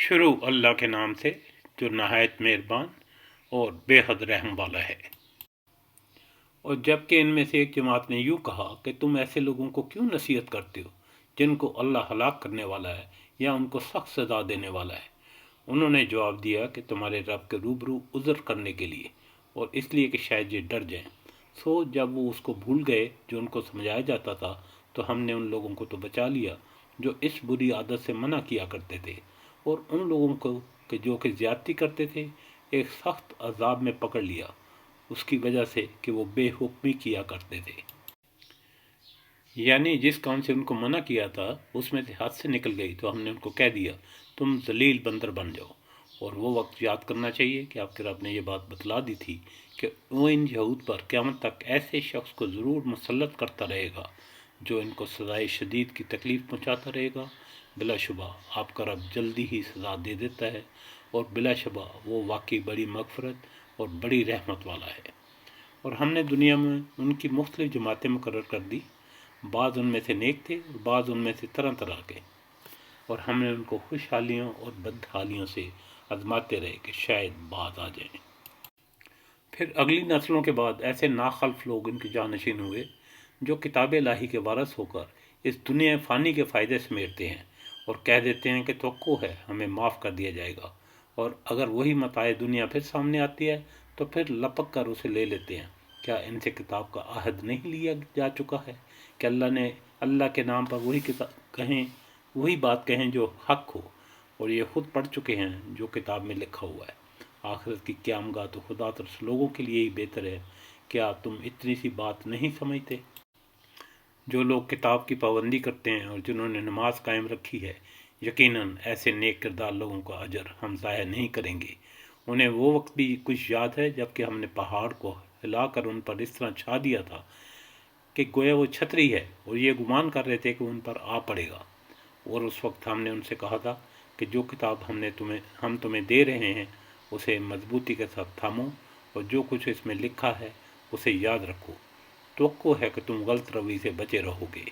शुरू अल्लाह के नाम से जो नहायत मेहरबान और बेहद रहम वाला है। और जबकि इनमें से एक जमात ने यूँ कहा कि तुम ऐसे लोगों को क्यों नसीहत करते हो जिनको अल्लाह हलाक करने वाला है या उनको सख्त सज़ा देने वाला है। उन्होंने जवाब दिया कि तुम्हारे रब के रूबरू उज़्र करने के लिए और इसलिए कि शायद ये डर जाएं। सो जब वो उसको भूल गए जो उनको समझाया जाता था तो हमने उन लोगों को तो बचा लिया जो इस बुरी आदत से मना किया करते थे, और उन लोगों को कि जो कि ज़्यादती करते थे एक सख्त अजाब में पकड़ लिया उसकी वजह से कि वो बेहुक्मी किया करते थे। यानी जिस काम से उनको मना किया था उसमें से हाथ से निकल गई तो हमने उनको कह दिया तुम जलील बंदर बन जाओ। और वो वक्त याद करना चाहिए कि आपके रब ने यह बात बतला दी थी कि वो इन यहूद पर क़यामत तक ऐसे शख्स को ज़रूर मुसल्लत करता रहेगा जो इनको सज़ाए शदीद की तकलीफ़ पहुँचाता रहेगा। बिलाशुबा आपका रब जल्दी ही सज़ा दे देता है और बिलाशुबा वो वाकई बड़ी मग़फ़िरत और बड़ी रहमत वाला है। और हमने दुनिया में उनकी मुख्तलिफ़ जमातें मुकर्रर कर दी, बाज़ उनमें से नेक थे और बाज़ उनमें से तरह तरह के, और हमने उनको खुशहालियों और बदहालियों से आजमाते रहे कि शायद बाज आ जाएं। फिर अगली नस्लों के बाद ऐसे नाखल्फ लोग इनके जानशीन हुए जो किताब इलाही के वारस होकर इस दुनिया फ़ानी के फ़ायदे समेटते हैं और कह देते हैं कि तवक्को है हमें माफ़ कर दिया जाएगा, और अगर वही मताए दुनिया फिर सामने आती है तो फिर लपक कर उसे ले लेते हैं। क्या इनसे किताब का आहद नहीं लिया जा चुका है कि अल्लाह के नाम पर वही बात कहें जो हक हो, और ये खुद पढ़ चुके हैं जो किताब में लिखा हुआ है। आखिरत की क़यामगाह तो खुदा तरस लोगों के लिए ही बेहतर है। क्या तुम इतनी सी बात नहीं समझते? जो लोग किताब की पाबंदी करते हैं और जिन्होंने नमाज कायम रखी है, यकीनन ऐसे नेक किरदार लोगों का अजर हम ज़ाया नहीं करेंगे। उन्हें वो वक्त भी कुछ याद है जबकि हमने पहाड़ को हिलाकर उन पर इस तरह छा दिया था कि गोया वो छतरी है, और ये गुमान कर रहे थे कि उन पर आ पड़ेगा। और उस वक्त हमने उनसे कहा था कि जो किताब हम तुम्हें दे रहे हैं उसे मजबूती के साथ थामो और जो कुछ इसमें लिखा है उसे याद रखो। तवक्को है कि तुम गलत रवैये से बचे रहोगे।